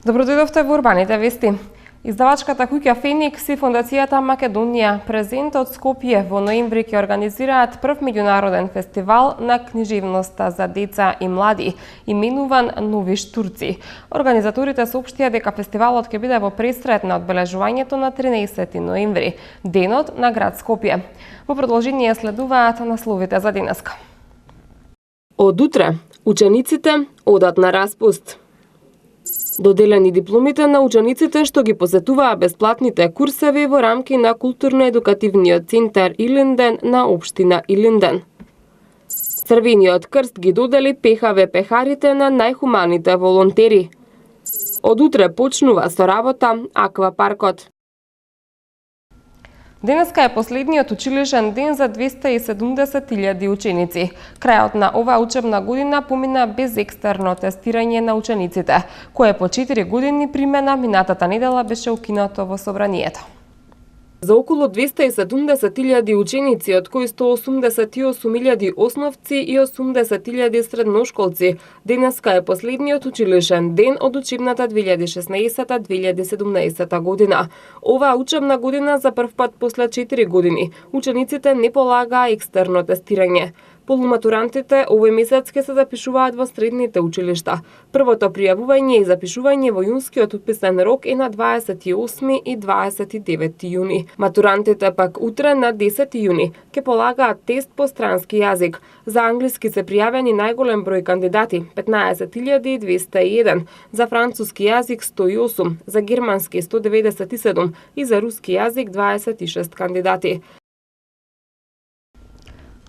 Добродојдовте во Урбаните вести. Издавачката куќа Феникс и Фондацијата Македонија презент од Скопје во ноември ќе организираат прв меѓународен фестивал на книжевноста за деца и млади, именуван Нови штурци. Организаторите соопштија дека фестивалот ќе биде во пресрет на одбележувањето на 13 ноември, денот на град Скопје. Во продолжение следуваат насловите за денеска. Од утре учениците одат на распуст. Доделени дипломите на учениците што ги посетуваа бесплатните курсеви во рамки на културно-едукативниот центар Илинден на општина Илинден. Црвениот крст ги додели ПХВ пехарите на најхуманите волонтери. Од утре почнува со работа аквапаркот. Денеска е последниот училишен ден за 270.000 ученици. Крајот на оваа учебна година помина без екстерно тестирање на учениците, кое по 4 години примена минатата недела беше укинато во собранието. За околу 270.000 ученици, од кои 188.000 основци и 80.000 средношколци, денеска е последниот училишен ден од учебната 2016-2017 година. Оваа учебна година за прв пат после 4 години учениците не полагаа екстерно тестирање. Полуматурантите овој месец ќе се запишуваат во средните училишта. Првото пријавување и запишување во јунскиот уписен рок е на 28 и 29 јуни. Матурантите пак утре на 10 јуни ќе полагаат тест по странски јазик. За англиски се пријавени најголем број кандидати 15.201, за француски јазик 108, за германски 197 и за руски јазик 26 кандидати.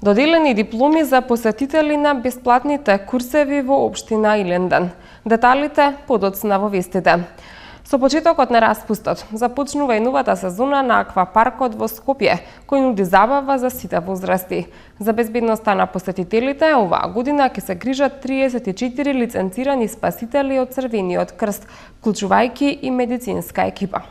Доделени дипломи за посетители на бесплатните курсеви во општина Илинден. Деталите подоцна во вестите. Со почетокот на распустот започнува и новата сезона на аквапаркот во Скопје, кој нуди забава за сите возрасти. За безбедноста на посетителите оваа година ќе се грижат 34 лиценцирани спасители од Црвениот крст, вклучувајќи и медицинска екипа.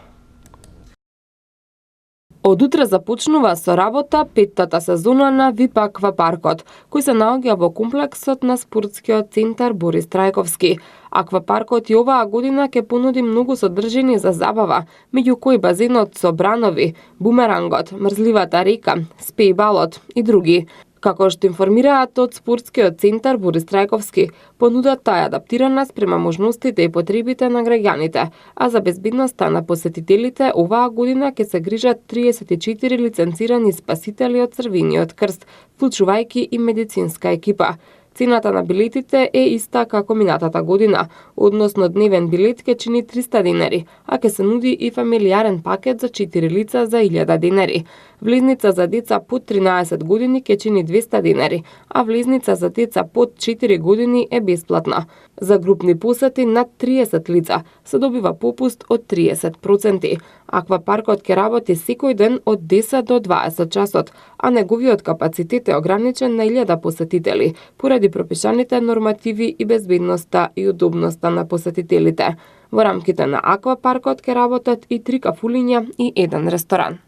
Од утре започнува со работа петтата сезона на ВИП аквапаркот, кој се наоѓа во комплексот на спортскиот центар Борис Трајковски. Аквапаркот и оваа година ќе понуди многу содржини за забава, меѓу кои базенот со бранови, бумерангот, мрзливата река, спејбалот и други. Како што информираат од спортскиот центар Борис Трајковски, понудата е адаптирана спрема можностите и потребите на граѓаните, а за безбедноста на посетителите оваа година ќе се грижат 34 лиценцирани спасители од Црвениот крст, вклучувајќи и медицинска екипа. Цената на билетите е иста како минатата година, односно дневен билет ќе чини 300 денари, а ќе се нуди и фамилијарен пакет за 4 лица за 1000 денари. Влезница за деца под 13 години ќе чини 200 денари, а влезница за деца под 4 години е бесплатна. За групни посети над 30 лица се добива попуст од 30%. Аквапаркот ќе работи секој ден од 10 до 20 часот, а неговиот капацитет е ограничен на 1000 посетители, поради пропишаните нормативи и безбедноста и удобноста на посетителите. Во рамките на аквапаркот ќе работат и 3 кафулиња и 1 ресторан.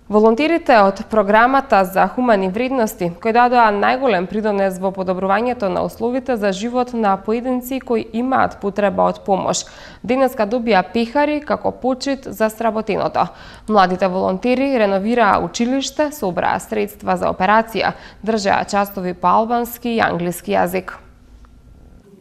Волонтерите од програмата за хумани вредности, кои дадоа најголем придонес во подобрувањето на условите за живот на поединци кои имаат потреба од помош, денеска добија пехари како почит за сработеното. Младите волонтери реновираа училиште, собраа средства за операција, држаа часови по албански и англиски јазик.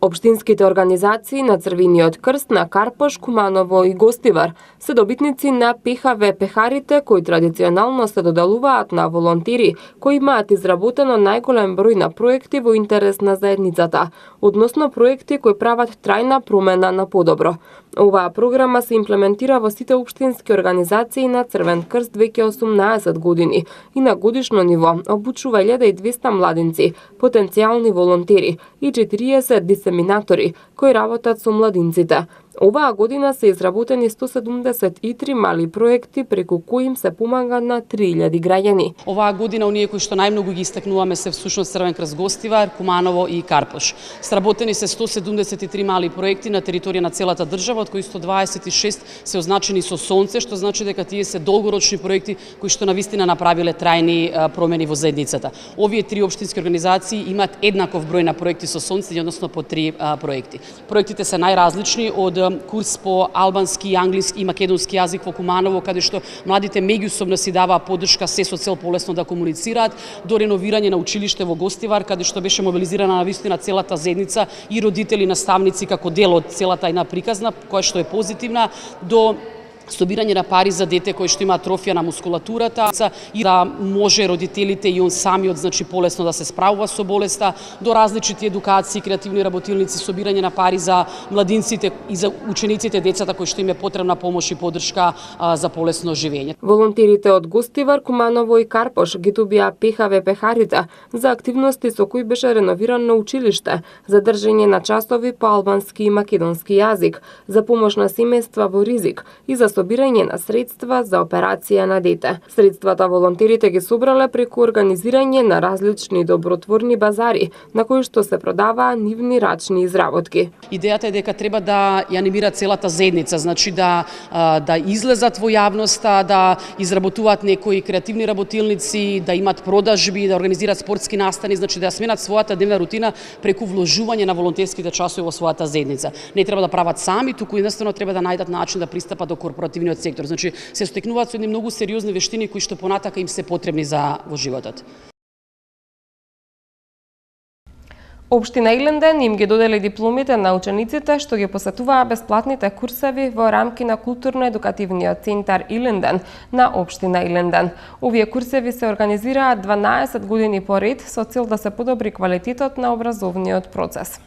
Општинските организации на Црвениот крст на Карпош, Куманово и Гостивар се добитници на ПХВ пехарите кои традиционално се доделуваат на волонтери кои имаат изработено најголем број на проекти во интерес на заедницата, односно проекти кои прават трајна промена на подобро. Оваа програма се имплементира во сите општински организации на Црвен крст веќе 18 години и на годишно ниво обучува 1200 младинци, потенцијални волонтери и 40 дисеминатори кои работат со младинците. Оваа година се изработени 173 мали проекти преку кои им се помага на 3000 граѓани. Оваа година оние кои што најмногу ги истакнуваме се всушност Црвен крст Гостивар, Куманово и Карпош. Сработени се 173 мали проекти на територија на целата држава, од кои 126 се означени со сонце, што значи дека тие се долгорочни проекти кои што навистина направиле трајни промени во заедницата. Овие три општински организации имаат еднаков број на проекти со сонце, односно по 3 проекти. Проектите се најразлични од курс по албански, англиски и македонски јазик во Куманово, каде што младите меѓусобно си даваа поддршка се со цел полесно да комуницираат, до реновирање на училиште во Гостивар, каде што беше мобилизирана навистина целата заедница и родители, наставници како дел од целата една приказна, која што е позитивна, до собирање на пари за дете кој што има атрофија на мускулатурата и да може родителите и он самиот полесно да се справува со болеста, до различити едукации, креативни работилници, собирање на пари за младинците и за учениците, децата кои што им е потребна помош и поддршка за полесно живење. Волонтерите од Гостивар, Куманово и Карпош ги добија пехаве пехарите за активности со кои беше реновирано училиште, за држење на часови по албански и македонски јазик, за помош на семејства во ризик и за собирање на средства за операција на дете. Средствата волонтерите ги собрале преку организирање на различни добротворни базари, на кои што се продаваа нивни рачни изработки. Идејата е дека треба да ја анимира целата заедница, значи да излезат во јавноста, да изработуваат некои креативни работилници, да имат продажби, да организираат спортски настани, значи да ја сменат својата дневна рутина преку вложување на волонтерските часови во својата заедница. Не треба да прават сами, туку едноставно треба да најдат начин да пристапат до корпоративниот сектор. Значи се стекнуваат со едни многу сериозни вештини кои што понатака им се потребни за во животот. Општина Иленден им ги додели дипломите на учениците што ги посетуваа бесплатните курсеви во рамки на културно-едукативниот центар Иленден на општина Иленден. Овие курсеви се организираат 12 години поред со цел да се подобри квалитетот на образовниот процес.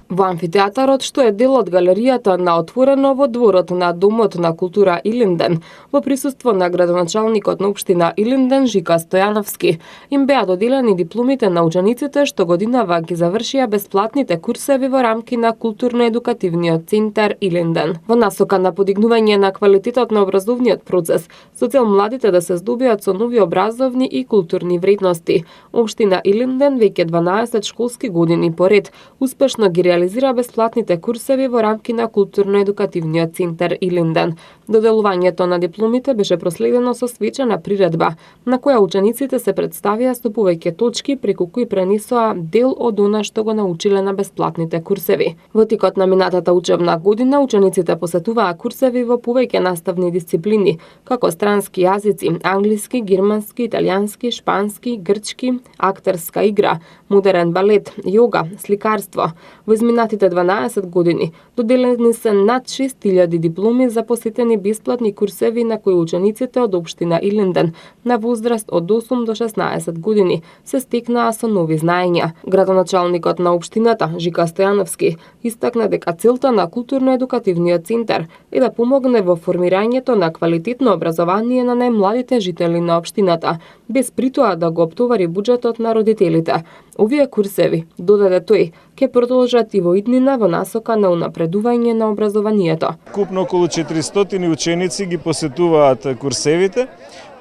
Во амфитеатарот, што е дел од галеријата на Отворено во дворот на Домот на култура Иленден, во присуство на градоначалникот на општина Иленден Жика Стојановски, им беа доделени дипломите на учениците што годинава ги завршија бесплатните курсеви во рамки на културно-едукативниот центар Иленден. Во насока на подигнување на квалитетот на образовниот процес, со цел младите да се здобиат со нови образовни и културни вредности, општина Иленден веќе 12 школски години поред успешно ги реализира бесплатните курсеви во рамки на културно-едукативниот центар Иленден. Доделувањето на дипломите беше проследено со свечена приредба, на која учениците се представија со повеќе точки преку кои пренесоа дел од она што го научиле на бесплатните курсеви. Во текот на минатата учебна година учениците посетуваа курсеви во повеќе наставни дисциплини, како странски јазици, англиски, германски, италијански, шпански, грчки, актерска игра, модерен балет, јога, сликарство. Во изминатите 12 години доделени се над 6000 дипломи за посетени бесплатни курсеви на кои учениците од општина Иленден на возраст од 8 до 16 години се стекнаа со нови знаења. Градоначалникот на општината Жика Стојановски истакна дека целта на културно-едукативниот центар е да помогне во формирањето на квалитетно образование на најмладите жители на општината, без притоа да го оптовари буџетот на родителите. Овие курсеви, додаде тој, ќе продолжат и во иднина во насока на унапредување на образованието. Купно околу 400 ученици ги посетуваат курсевите,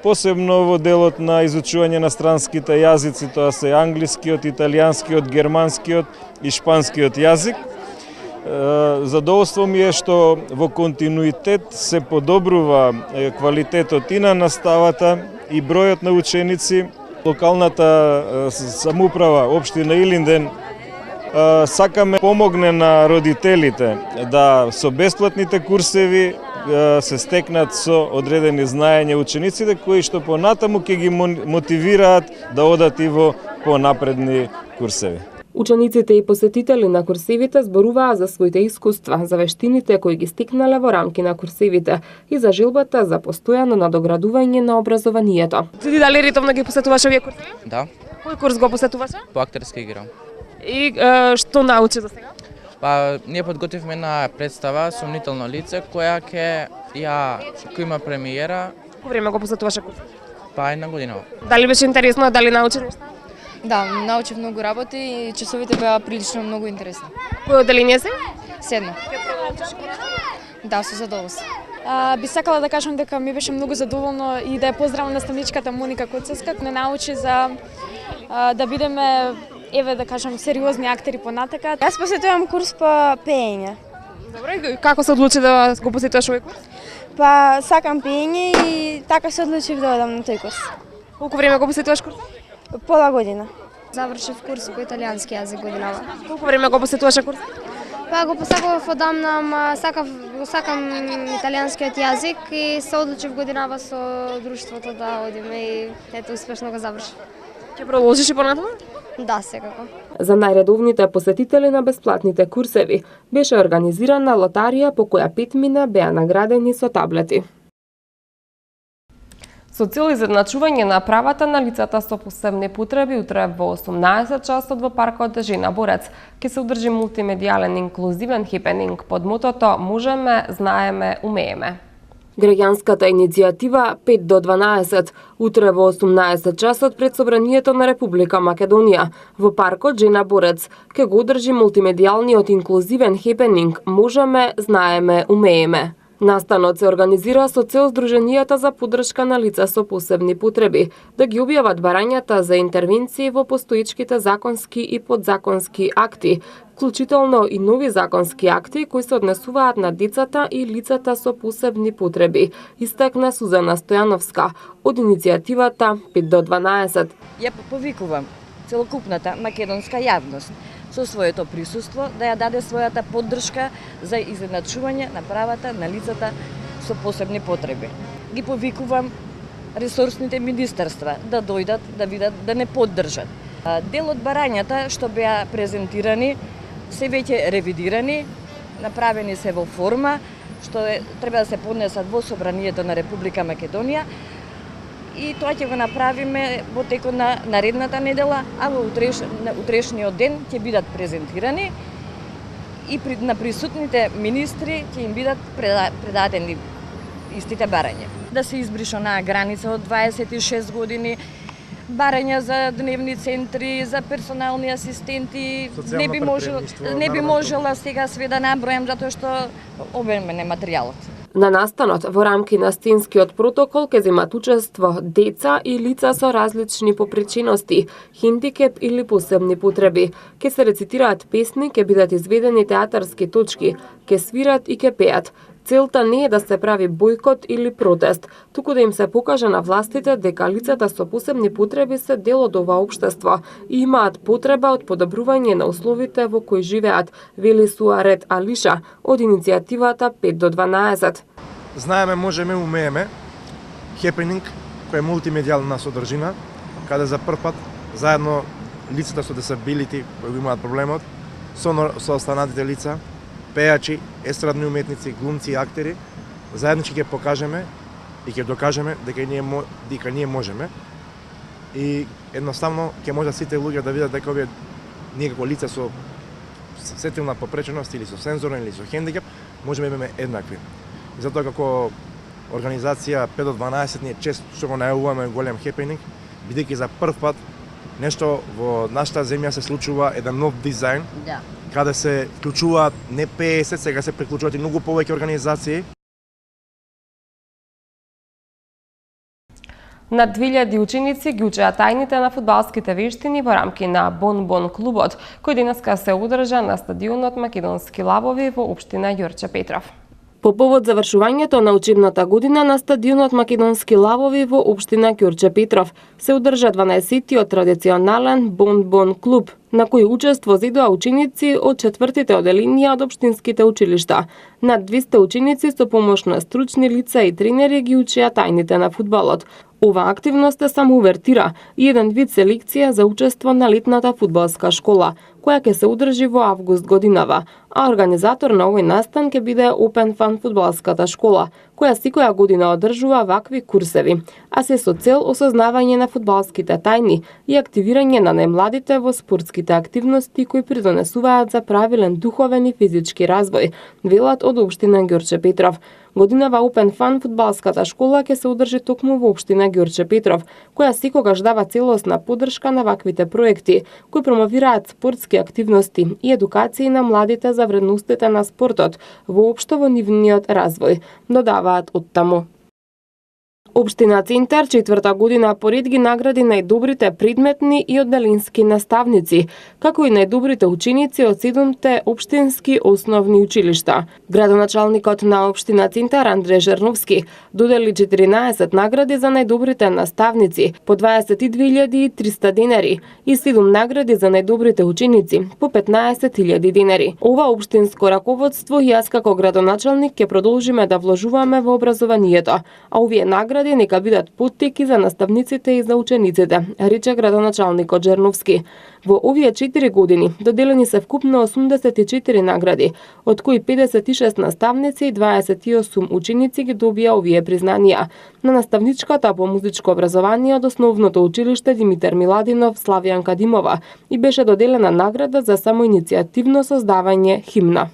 посебно во делот на изучување на странските јазици, тоа се англискиот, италијанскиот, германскиот и шпанскиот јазик. Задоволство ми е што во континуитет се подобрува квалитетот и на наставата и бројот на ученици. Локалната самоуправа, општина Иленден, сакаме помогне на родителите да со бесплатните курсеви се стекнат со одредени знаења учениците кои што понатаму ќе ги мотивираат да одат и во понапредни курсеви. Учениците и посетители на курсевите зборуваа за своите искуства, за вештините кои ги стекнале во рамки на курсевите и за желбата за постојано надоградување на образованието. Ти дали редовно ги посетуваш овие курсеви? Да, Кој курс го посетуваше? по актерска игра. И што научи за сега? Па ние подготвивме една представа Сомнително лице која кој има премиера, Колку време го посетуваше курс? па една година. Дали беше интересно, дали научи нешто? Да, научив многу работи и часовите беа прилично многу интересни. Кој одделение си? Седмо. Да, со задоволство. Би сакала да кажам дека ми беше многу задоволно и да ја поздравам наставничката Моника Коцевска, не научи за да бидеме, еве да кажам, сериозни актери понатака. Јас посетувам курс по пеење. Добре, како се одлучи да го посетуваш овој курс? Па сакам пеење и така се одлучив да одам на тој курс. Колку време го посетуваш курс? Пола година. Завршив курс по италијански јазик годинава. Колку време го посетуваш курс? Па го посакував одамна, сакам италијанскиот јазик и се одлучив годинава со друштвото да одиме и ето успешно го завршив. Ќе продолжиш и понатаму? Да, секако. За најредовните посетители на бесплатните курсеви беше организирана лотарија по која 5 мина беа наградени со таблети. Со цел изедначување на правата на лицата со посебни потреби, утре во 18 часот во паркот Жена Борец ќе се одржи мултимедијален инклузивен хепенинг под мотото "Можеме, знаеме, умееме". Граѓанската иницијатива 5 до 12 утре во 18 часот пред Собранието на Република Македонија во паркот Жена Борец ќе го одржи мултимедијалниот инклузивен хепенинг "Можеме, знаеме, умееме". Настанот се организира со цел Сдруженијата за поддршка на лица со посебни потреби да ги објават барањата за интервенции во постоечките законски и подзаконски акти, вклучително и нови законски акти кои се однесуваат на децата и лицата со посебни потреби, истакна Сузана Стојановска од иницијативата 5 до 12. Ја повикувам целокупната македонска јавност со своето присуство да ја даде својата поддршка за изедначување на правата на лицата со посебни потреби. Ги повикувам ресорсните министерства да дојдат да видат да не поддржат. Дел од барањата што беа презентирани се веќе ревидирани, направени се во форма што треба да се поднесат во Собранието на Република Македонија и тоа ќе го направиме во текот на наредната недела, а во утрешниот ден ќе бидат презентирани и на присутните министри ќе им бидат предадени истите барања. Да се избрише онаа граница од 26 години, барања за дневни центри, за персонални асистенти, не би можела сега све да набројам затоа што обемен е материјалот. На настанот во рамки на стенскиот протокол ќе земат учество деца и лица со различни попречености, хендикеп или посебни потреби. Ќе се рецитираат песни, ќе бидат изведени театарски точки, ќе свират и ќе пеат. Целта не е да се прави бојкот или протест, туку да им се покаже на властите дека лицата со посебни потреби се дел од ова општество и имаат потреба од подобрување на условите во кои живеат, вели Суарет Алиша од иницијативата 5 до 12. Знаеме, можеме, умееме. Хепенинг кој е мултимедијална содржина, каде за прв пат заедно лицата со дисабилити кои имаат проблемот со останатите лица, пејачи, естрадни уметници, глумци и актери, заеднички ќе покажеме и ќе докажеме дека ние можеме. И едноставно ќе можат сите луѓе да видат дека овие ние како лица со сетилна попреченост или со сензорен или со хендикеп можеме да бидеме еднакви. И затоа како организација 5 до 12 ние често што го најавуваме голем хепенинг, бидејќи за прв пат нешто во нашата земја се случува еден нов дизајн. Да. Каде се вклучуваат не 50, сега се приклучуваат и многу повеќе организации. Над 2000 ученици ги учеа тајните на фудбалските вештини во рамки на Бон-Бон клубот, кој денеска се одржа на стадионот Македонски лабови во општина Ѓорче Петров. По повод завршувањето на учебната година на стадионот Македонски лабови во општина Ѓорче Петров се одржа 12-тиот традиционален Бон-Бон клуб, на кој учество зедоа ученици од 4-тите оделенија од општинските училишта. Над 200 ученици со помош на стручни лица и тренери ги учеа тајните на фудбалот. Ова активност е само увертира и еден вид селекција за учество на летната фудбалска школа, која ќе се одржи во август годинава, а организатор на овој настан ќе биде Open Fun фудбалската школа, која секоја година одржува вакви курсеви, а се со цел осознавање на фудбалските тајни и активирање на најмладите во спортските активности кои придонесуваат за правилен духовен и физички развој, велат од општина Ѓорче Петров. Годинава Open Fun фудбалската школа ќе се одржи токму во општина Ѓорче Петров, која секогаш дава целосна поддршка на ваквите проекти, кои промовираат спортски активности и едукации на младите за вредностите на спортот, воопшто во нивниот развој, додаваат оттаму. Општина Центар 4-та година поред ги награди најдобрите предметни и одделински наставници, како и најдобрите ученици од 7-те општински основни училишта. Градоначалникот на општина Центар Андреј Жерновски додели 14 награди за најдобрите наставници по 22.300 денари и 7 награди за најдобрите ученици по 15.000 денари. Ова општинско раководство и јас како градоначалник ќе продолжиме да вложуваме во образованието, а овие награди нека бидат поттеки за наставниците и за учениците, рече градоначалникот Жерновски. Во овие 4 години доделени се вкупно 84 награди, од кои 56 наставници и 28 ученици ги добија овие признанија. На наставничката по музичко образование од основното училиште Димитар Миладинов Славјанка Димова и беше доделена награда за самоиницијативно создавање химна.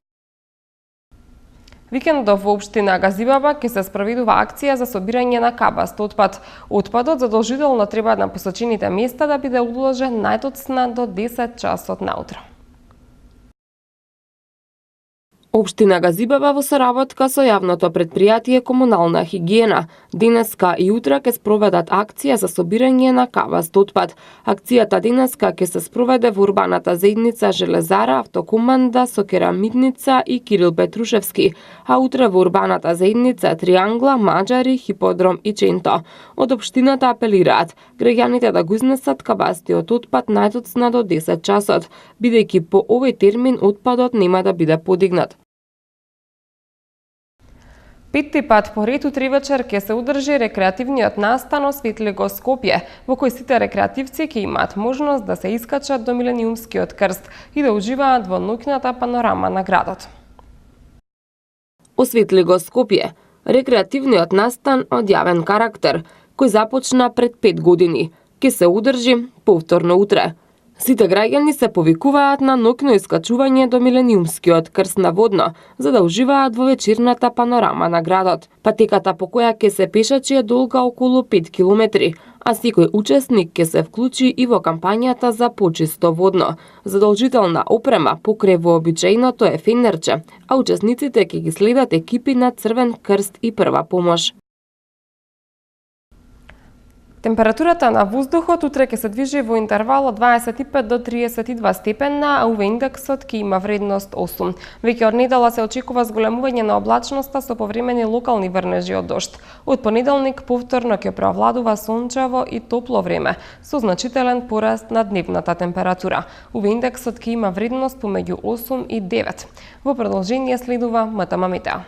Викендов во општина Газибаба ќе се спроведува акција за собирање на кабаст отпад. Отпадот задолжително треба на посочените места да биде одложен најдоцна до 10 часот наутро. Општина Газибаба во соработка со јавното предпријатие Комунална хигиена денеска и утре ќе спроведат акција за собирање на кабаст отпад. Акцијата денеска ќе се спроведе во урбаната заедница Железара, Автокоманда, Сокерамидница и Кирил Петрушевски, а утре во урбаната заедница Триангла, Маџари, Хиподром и Ченто. Од општината апелираат граѓаните да го изнесат кабастиот отпад најдоцна до 10 часот, бидејќи по овој термин отпадот нема да биде подигнат. Петти пат поред утре вечер ќе се одржи рекреативниот настан Осветли го Скопје, во кој сите рекреативци ќе имаат можност да се искачат до Милениумскиот крст и да уживаат во ноќната панорама на градот. Осветли го Скопје, рекреативниот настан од јавен карактер, кој започна пред 5 години, ќе се одржи повторно утре. Сите граѓани се повикуваат на ноќно искачување до Милениумскиот крст на водно, за да уживаат во вечерната панорама на градот. Патеката по која ќе се пешачи е долга околу 5 километри, а секој учесник ќе се вклучи и во кампањата за почисто водно. Задолжителна опрема покрај вообичаеното е фенерче, а учесниците ќе ги следат екипи на Црвен крст и прва помош. Температурата на воздухот утре ќе се движи во интервал од 25 до 32 степена, а УВ индексот ќе има вредност 8. Веќе од недела се очекува зголемување на облачноста со повремени локални врнежи од дожд. Од понеделник повторно ќе преовладува сончево и топло време, со значителен пораст на дневната температура. УВ индексот ќе има вредност помеѓу 8 и 9. Во продолжение следува МТМ Метео.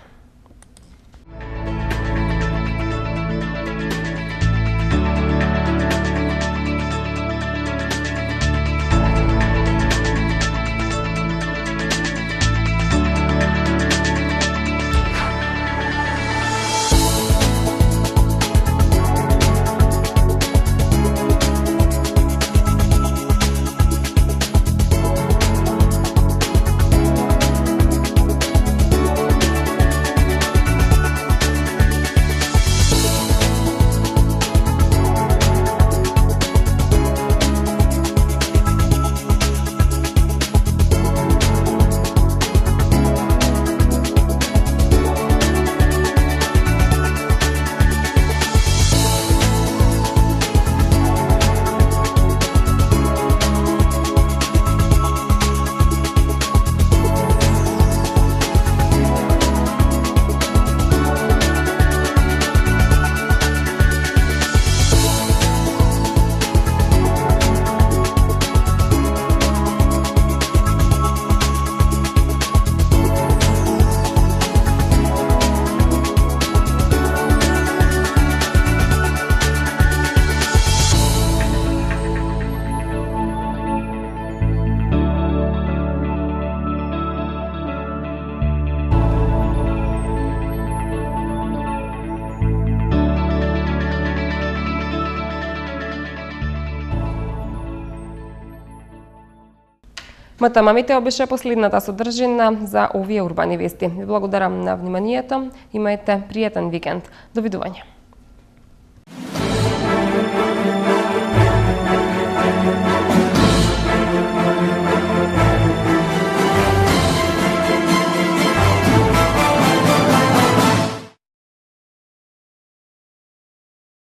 МТМ беше последната содржина за овие урбани вести. Ви благодарам на вниманието. Имајте пријатен викенд. Довидување.